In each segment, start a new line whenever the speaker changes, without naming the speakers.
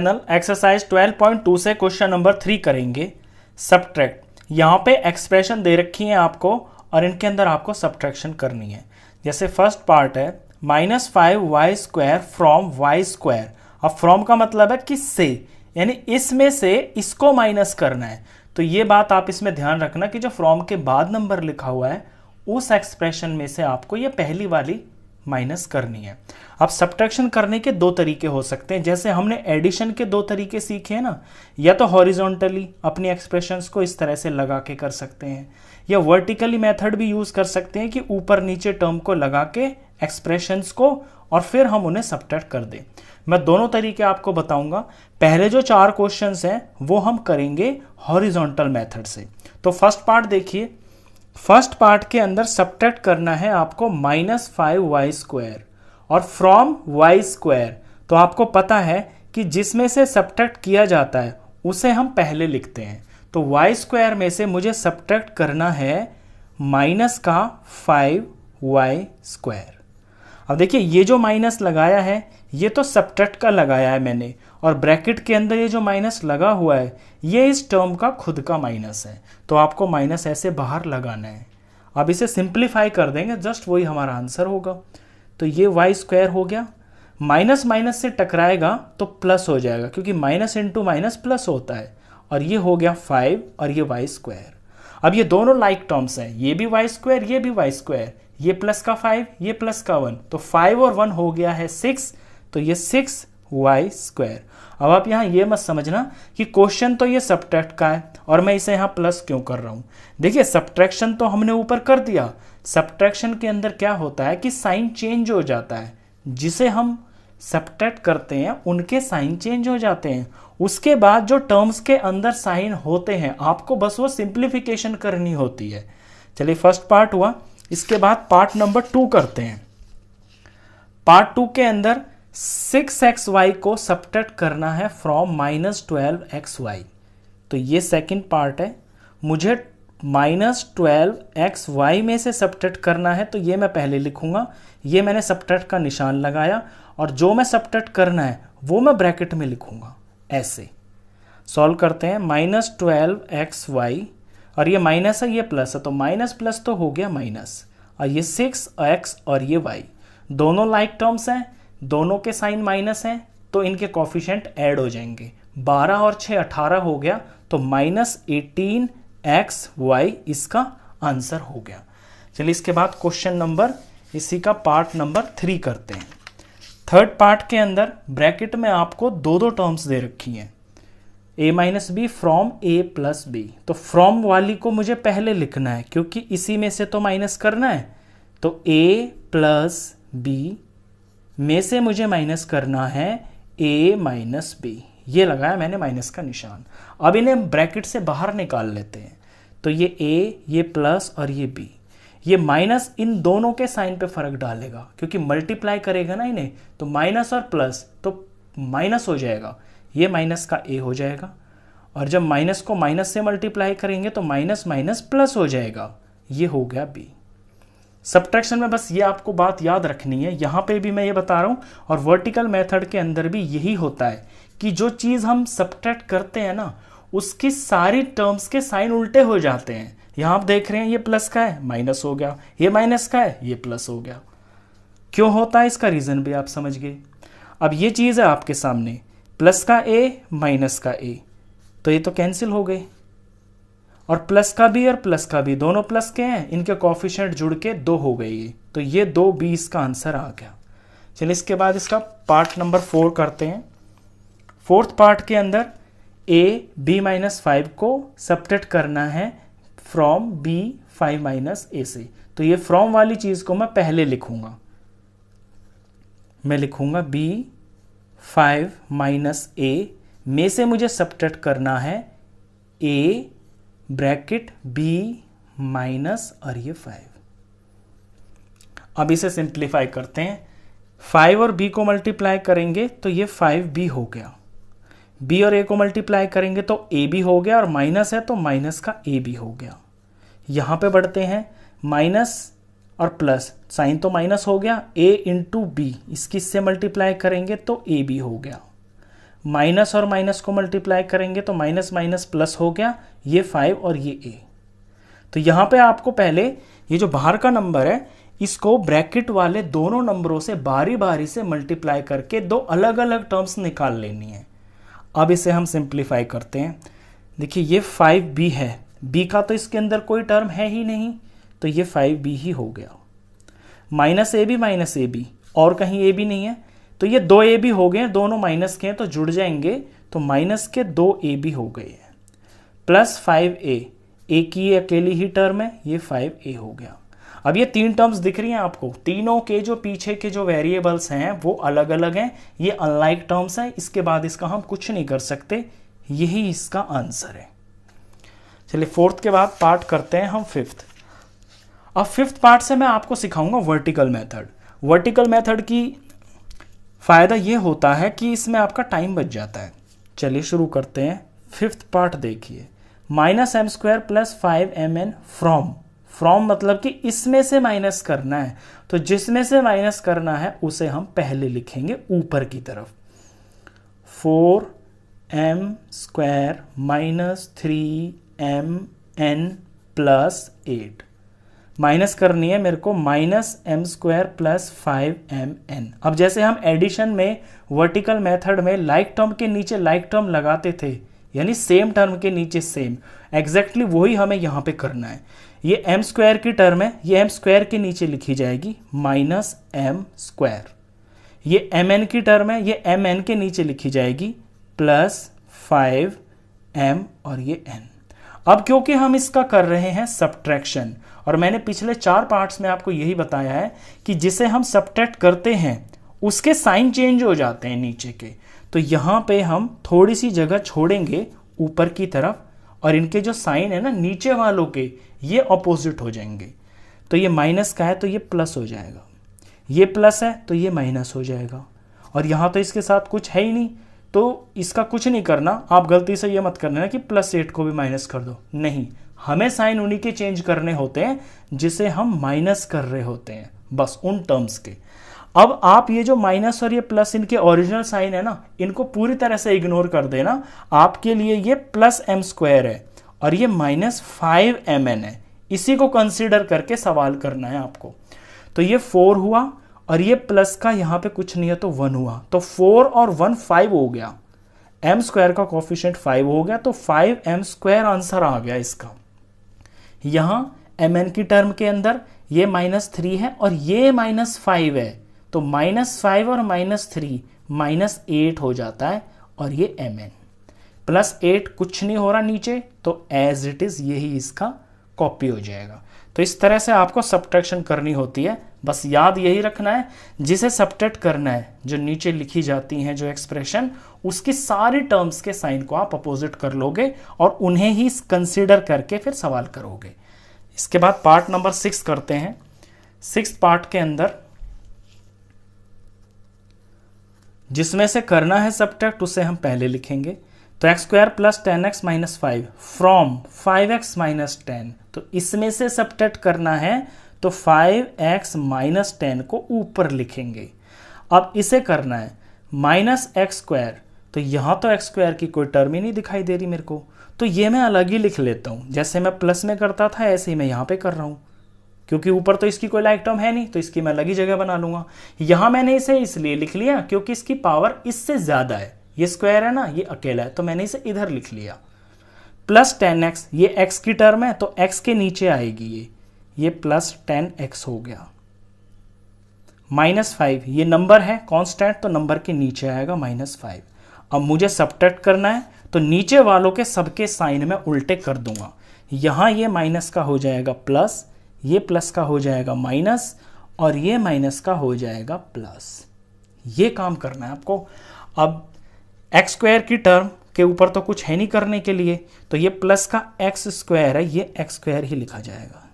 Exercise 12.2 से question number 3 करेंगे subtract. यहाँ पे एक्सप्रेशन दे रखी है आपको और इनके अंदर आपको सब्ट्रैक्शन करनी है। जैसे फर्स्ट पार्ट है -5y² फ्रॉम y²। अब फ्रॉम का मतलब है कि से, यानी इसमें से इसको माइनस करना है। तो ये बात आप इसमें ध्यान रखना कि जो फ्रॉम के बाद नंबर लिखा हुआ है उस एक्सप्रेशन में से आपको ये पहली वाली माइनस करनी है। अब सब्ट्रैक्शन करने के दो तरीके हो सकते हैं, जैसे हमने एडिशन के दो तरीके सीखे हैं ना, या तो हॉरिजॉन्टली अपनी एक्सप्रेशंस को इस तरह से लगा के कर सकते हैं, या वर्टिकली मेथड भी यूज कर सकते हैं कि ऊपर नीचे टर्म को लगा के एक्सप्रेशंस को और फिर हम उन्हें सब्ट्रैक्ट कर दें। मैं दोनों तरीके आपको बताऊंगा। पहले जो 4 क्वेश्चंस हैं वो हम करेंगे हॉरिजॉन्टल मेथड से। तो फर्स्ट पार्ट देखिए, फर्स्ट पार्ट के अंदर सब्ट्रैक्ट करना है आपको -5y² और फ्रॉम y²। तो आपको पता है कि जिसमें से सब्ट्रैक्ट किया जाता है उसे हम पहले लिखते हैं। तो y² में से मुझे सब्ट्रैक्ट करना है -5y²। अब देखिए ये जो माइनस लगाया है ये तो सब्ट्रैक्ट का लगाया है मैंने, और ब्रैकेट के अंदर ये जो माइनस लगा हुआ है ये इस टर्म का खुद का माइनस है। तो आपको माइनस ऐसे बाहर लगाना है। अब इसे सिंप्लीफाई कर देंगे, जस्ट वही हमारा आंसर होगा। तो ये y² हो गया, माइनस माइनस से टकराएगा तो प्लस हो जाएगा, क्योंकि माइनस इंटू माइनस प्लस होता है। और ये हो गया 5 और ये y²। अब ये दोनों लाइक टर्म्स हैं, ये भी y², ये भी y², ये प्लस का 5, ये प्लस का 1, तो 5 और 1 हो गया है 6। तो ये 6y²। अब आप यहाँ ये मत समझना कि क्वेश्चन तो ये सब्ट्रैक्ट का है और मैं इसे यहाँ प्लस क्यों कर रहा हूँ। देखिए सब्ट्रैक्शन तो हमने ऊपर कर दिया, सब्ट्रैक्शन के अंदर क्या होता है कि साइन चेंज हो जाता है। जिसे हम सब्ट्रैक्ट करते हैं उनके साइन चेंज हो जाते हैं। उसके बाद जो टर्म्स के अंदर साइन होते हैं आपको बस वो सिंप्लीफिकेशन करनी होती है। चलिए फर्स्ट पार्ट हुआ, इसके बाद पार्ट नंबर 2 करते हैं। पार्ट 2 के अंदर 6xy को सब्ट्रैक्ट करना है फ्रॉम -12xy। तो ये सेकंड पार्ट है, मुझे -12xy में से सब्ट्रैक्ट करना है। तो ये मैं पहले लिखूंगा, ये मैंने सब्ट्रैक्ट का निशान लगाया, और जो मैं सब्ट्रैक्ट करना है वो मैं ब्रैकेट में लिखूंगा। ऐसे सॉल्व करते हैं, -12xy और ये माइनस है ये प्लस है, तो माइनस प्लस तो हो गया माइनस, और ये 6x और ये y दोनों लाइक टर्म्स हैं, दोनों के साइन माइनस हैं, तो इनके कोफिशिएंट ऐड हो जाएंगे। 12 और 6 18 हो गया, तो -18xy इसका आंसर हो गया। चलिए इसके बाद क्वेश्चन नंबर, इसी का पार्ट नंबर 3 करते हैं। थर्ड पार्ट के अंदर ब्रैकेट में आपको दो टर्म्स दे रखी हैं, a-b फ्रॉम a + b। तो फ्रॉम वाली को मुझे पहले लिखना है क्योंकि इसी में से तो माइनस करना है। तो a + b में से मुझे माइनस करना है a - b। ये लगाया मैंने माइनस का निशान। अब इन्हें ब्रैकेट से बाहर निकाल लेते हैं। तो ये a, ये प्लस और ये b, ये माइनस इन दोनों के साइन पे फर्क डालेगा क्योंकि मल्टीप्लाई करेगा ना इन्हें, तो माइनस और प्लस तो माइनस हो जाएगा, ये माइनस का a हो जाएगा। और जब माइनस को माइनस से मल्टीप्लाई करेंगे तो माइनस माइनस प्लस हो जाएगा, ये हो गया b। सब्ट्रैक्शन में बस ये आपको बात याद रखनी है, यहाँ पे भी मैं ये बता रहा हूँ, और वर्टिकल मेथड के अंदर भी यही होता है कि जो चीज़ हम सब्ट्रैक्ट करते हैं ना उसकी सारी टर्म्स के साइन उल्टे हो जाते हैं। यहाँ आप देख रहे हैं ये प्लस का है माइनस हो गया, ये माइनस का है ये प्लस हो गया। क्यों होता है इसका रीज़न भी आप समझ गए। अब ये चीज़ है आपके सामने, प्लस का a माइनस का a, तो ये तो कैंसिल हो गए, और प्लस का b और प्लस का b दोनों प्लस के हैं, इनके कोफिशिएंट जुड़ के 2 हो गए ये, तो ये 2b इसका आंसर आ गया। चलिए इसके बाद इसका पार्ट नंबर 4 करते हैं। फोर्थ पार्ट के अंदर a b - 5 को सब्ट्रैक्ट करना है फ्रॉम b 5 - a से। तो ये फ्रॉम वाली चीज़ को मैं पहले लिखूंगा, मैं लिखूंगा b 5 - a में से मुझे सब्ट्रैक्ट करना है a ब्रैकेट b माइनस और ये 5। अब इसे सिंप्लीफाई करते हैं, 5 और b को मल्टीप्लाई करेंगे तो ये 5b हो गया, b और a को मल्टीप्लाई करेंगे तो ab हो गया, और माइनस है तो माइनस का ab हो गया। यहाँ पे बढ़ते हैं, माइनस और प्लस, साइन तो माइनस हो गया, a × b इसकी इससे मल्टीप्लाई करेंगे तो ab हो गया, माइनस और माइनस को मल्टीप्लाई करेंगे तो माइनस माइनस प्लस हो गया, ये 5 और ये a। तो यहाँ पे आपको पहले ये जो बाहर का नंबर है इसको ब्रैकेट वाले दोनों नंबरों से बारी बारी से मल्टीप्लाई करके दो अलग अलग टर्म्स निकाल लेनी है। अब इसे हम सिंप्लीफाई करते हैं। देखिए ये 5b है, b का तो इसके अंदर कोई टर्म है ही नहीं, तो ये 5b ही हो गया। माइनस ए बी और कहीं ए बी नहीं है, तो ये 2ab हो गए, दोनों माइनस के हैं तो जुड़ जाएंगे, तो माइनस के 2ab हो गए हैं, प्लस 5a, a की ये अकेली ही टर्म है, ये 5a हो गया। अब ये तीन टर्म्स दिख रही हैं आपको, तीनों के जो पीछे के जो वेरिएबल्स हैं वो अलग अलग हैं, ये अनलाइक टर्म्स हैं, इसके बाद इसका हम कुछ नहीं कर सकते, यही इसका आंसर है। चलिए फोर्थ के बाद पार्ट करते हैं हम फिफ्थ। अब फिफ्थ पार्ट से मैं आपको सिखाऊंगा वर्टिकल मेथड। वर्टिकल मेथड की फायदा ये होता है कि इसमें आपका टाइम बच जाता है। चलिए शुरू करते हैं। फिफ्थ पार्ट देखिए, -m² + 5mn फ्रॉम मतलब कि इसमें से माइनस करना है, तो जिसमें से माइनस करना है उसे हम पहले लिखेंगे ऊपर की तरफ। 4m² - 3mn + 8 माइनस करनी है मेरे को -m² + 5mn। अब जैसे हम एडिशन में वर्टिकल मेथड में लाइक टर्म के नीचे लाइक टर्म लगाते थे, यानी सेम टर्म के नीचे सेम, एग्जैक्टली वही हमें यहाँ पे करना है। ये m² की टर्म है, ये m² के नीचे लिखी जाएगी -m²। ये mn की टर्म है, ये mn के नीचे लिखी जाएगी +5m और ये n। अब क्योंकि हम इसका कर रहे हैं सब्ट्रैक्शन, और मैंने पिछले 4 पार्ट्स में आपको यही बताया है कि जिसे हम सब्ट्रैक्ट करते हैं उसके साइन चेंज हो जाते हैं नीचे के, तो यहाँ पे हम थोड़ी सी जगह छोड़ेंगे ऊपर की तरफ, और इनके जो साइन है ना नीचे वालों के, ये अपोजिट हो जाएंगे। तो ये माइनस का है तो ये प्लस हो जाएगा, ये प्लस है तो ये माइनस हो जाएगा, और यहाँ तो इसके साथ कुछ है ही नहीं, तो इसका कुछ नहीं करना। आप गलती से ये मत करना कि +8 को भी माइनस कर दो, नहीं, हमें साइन उन्हीं के चेंज करने होते हैं जिसे हम माइनस कर रहे होते हैं, बस उन टर्म्स के। अब आप ये जो माइनस और ये प्लस इनके ओरिजिनल साइन है ना, इनको पूरी तरह से इग्नोर कर देना। आपके लिए ये +m² है और ये -5mn है, इसी को कंसीडर करके सवाल करना है आपको। तो ये 4 हुआ और ये प्लस का यहाँ पे कुछ नहीं है तो 1 हुआ, तो 4 और 1 5 हो गया, m² का कोफिशिएंट 5 हो गया, तो 5m² आंसर आ गया इसका। यहाँ mn की टर्म के अंदर ये -3 है और ये -5 है, तो -5 और -3 -8 हो जाता है, और ये mn +8 कुछ नहीं हो रहा नीचे, तो एज इट इज यही इसका कॉपी हो जाएगा। तो इस तरह से आपको सब्ट्रैक्शन करनी होती है, बस याद यही रखना है, जिसे सब्ट्रैक्ट करना है जो नीचे लिखी जाती हैं जो एक्सप्रेशन, उसकी सारी टर्म्स के साइन को आप अपोजिट कर लोगे और उन्हें ही कंसीडर करके फिर सवाल करोगे। इसके बाद पार्ट नंबर 6 करते हैं। 6th पार्ट के अंदर जिसमें से करना है सब्ट्रैक्ट उसे हम पहले लिखेंगे। तो x² + 10x - 5 फ्रॉम 5x - 10, तो इसमें से सब्ट्रैक्ट करना है तो 5x - 10 को ऊपर लिखेंगे। अब इसे करना है -x², तो यहाँ तो x² की कोई टर्म ही नहीं दिखाई दे रही मेरे को, तो ये मैं अलग ही लिख लेता हूँ, जैसे मैं प्लस में करता था ऐसे ही मैं यहाँ पे कर रहा हूँ, क्योंकि ऊपर तो इसकी कोई लाइक टर्म है नहीं, तो इसकी मैं अलग ही जगह बना लूंगा। यहाँ मैंने इसे इसलिए लिख लिया क्योंकि इसकी पावर इससे ज़्यादा है, ये स्क्वायर है ना, ये अकेला है, तो मैंने इसे इधर लिख लिया। +10x, ये x की टर्म है तो x के नीचे आएगी ये +10x हो गया। -5, ये नंबर है कांस्टेंट, तो नंबर के नीचे आएगा -5। अब मुझे सब्ट्रैक्ट करना है तो नीचे वालों के सबके साइन में उल्टे कर दूंगा। यहाँ ये माइनस का हो जाएगा प्लस, ये प्लस का हो जाएगा माइनस, और ये माइनस का हो जाएगा प्लस। ये काम करना है आपको। अब x² की टर्म के ऊपर तो कुछ है नहीं करने के लिए, तो ये प्लस का x² है, ये x² ही लिखा जाएगा।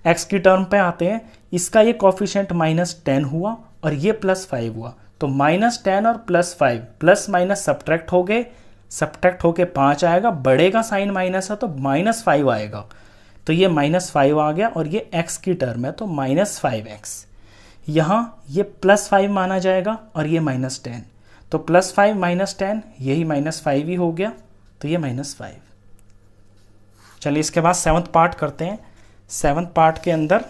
x की टर्म पे आते हैं, इसका ये कोफिशिएंट -10 हुआ और ये +5 हुआ, तो -10 और +5 प्लस माइनस सब्ट्रैक्ट हो गए, सब्ट्रैक्ट होके 5 आएगा, बड़े का साइन माइनस है तो -5 आएगा, तो ये -5 आ गया, और ये x की टर्म है तो -5x। यहाँ ये +5 माना जाएगा और ये -10, तो +5 -10 यही -5 ही हो गया, तो ये -5। चलिए इसके बाद 7th पार्ट करते हैं। 7th पार्ट के अंदर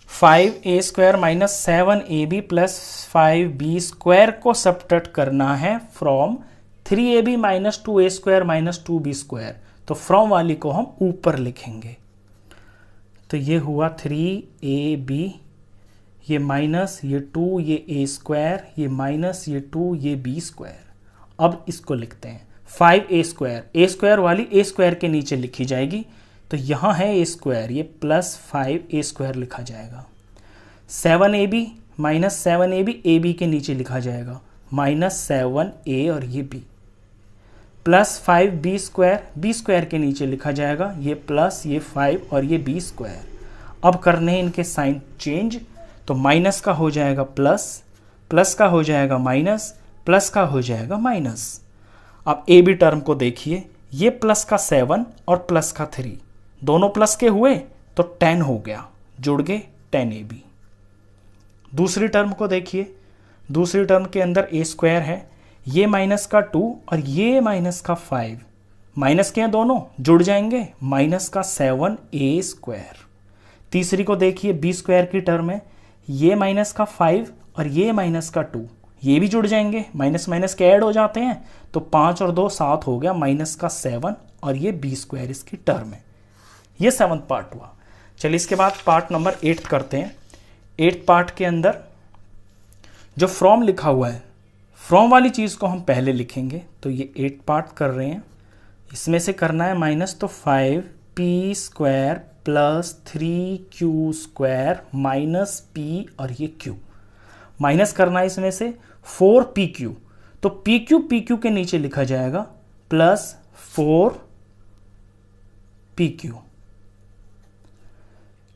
5a² - 7ab + 5b² को सब्ट्रैक्ट करना है फ्रॉम 3ab - 2a² - 2b²। तो फ्रॉम वाली को हम ऊपर लिखेंगे। तो ये हुआ 3ab, ये माइनस, ये 2, ये a², ये माइनस, ये 2, ये b²। अब इसको लिखते हैं 5a²। a² वाली a² के नीचे लिखी जाएगी, तो यहाँ है a², ये +5a² लिखा जाएगा। 7ab - 7ab ab के नीचे लिखा जाएगा, -7a और ये b, +5b² b² के नीचे लिखा जाएगा, ये प्लस, ये 5 और ये b²। अब करने हैं इनके साइन चेंज, तो माइनस का हो जाएगा प्लस, प्लस का हो जाएगा माइनस, प्लस का हो जाएगा माइनस। अब ए बी टर्म को देखिए, ये प्लस का 7 और प्लस का 3 दोनों प्लस के हुए तो 10 हो गया, जुड़ गए 10ab। दूसरी टर्म को देखिए, दूसरी टर्म के अंदर a² है, ये माइनस का 2 और ये माइनस का 5, माइनस के हैं दोनों, जुड़ जाएंगे, माइनस का 7a²। तीसरी को देखिए, b² की टर्म है, ये माइनस का 5 और ये माइनस का 2, ये भी जुड़ जाएंगे, माइनस माइनस के ऐड हो जाते हैं, तो 5 और 2 7 हो गया, माइनस का 7 और ये b² इसकी टर्म है। ये 7th पार्ट हुआ। चलिए इसके बाद पार्ट नंबर 8 करते हैं। 8th पार्ट के अंदर जो फ्रॉम लिखा हुआ है, फ्रॉम वाली चीज़ को हम पहले लिखेंगे। तो ये 8th पार्ट कर रहे हैं, इसमें से करना है माइनस, तो 5p² + 3q² माइनस p और ये q, माइनस करना है इसमें से 4pq, तो pq के नीचे लिखा जाएगा +4pq।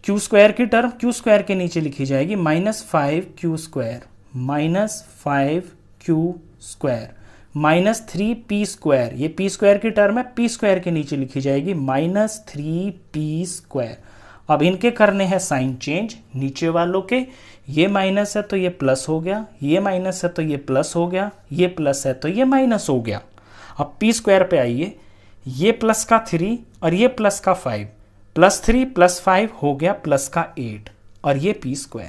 q² की टर्म q² के नीचे लिखी जाएगी, -5q² minus 5q² minus 3p², ये p² की टर्म है, p² के नीचे लिखी जाएगी -3p²। अब इनके करने हैं साइन चेंज, नीचे वालों के, ये माइनस है तो ये प्लस हो गया, ये माइनस है तो ये प्लस हो गया, ये प्लस है तो ये माइनस हो गया। अब p² पे आइए, ये प्लस का 3 और ये प्लस का 5, +3 + 5 हो गया प्लस का 8 और ये p²।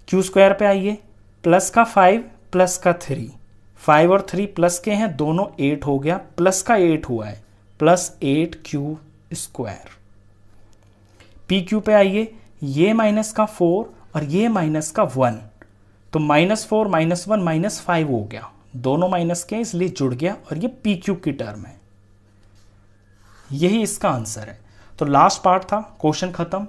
q² पे आइए, प्लस का 5 प्लस का 3, 5 और 3 प्लस के हैं, दोनों 8 हो गया, प्लस का 8 हुआ है, +8q²। pq पे आइए, ये माइनस का 4 और ये माइनस का 1, तो -4 -1 -5 हो गया, दोनों माइनस के इसलिए जुड़ गया और ये pq की टर्म है। यही इसका आंसर है। तो लास्ट पार्ट था, क्वेश्चन खत्म।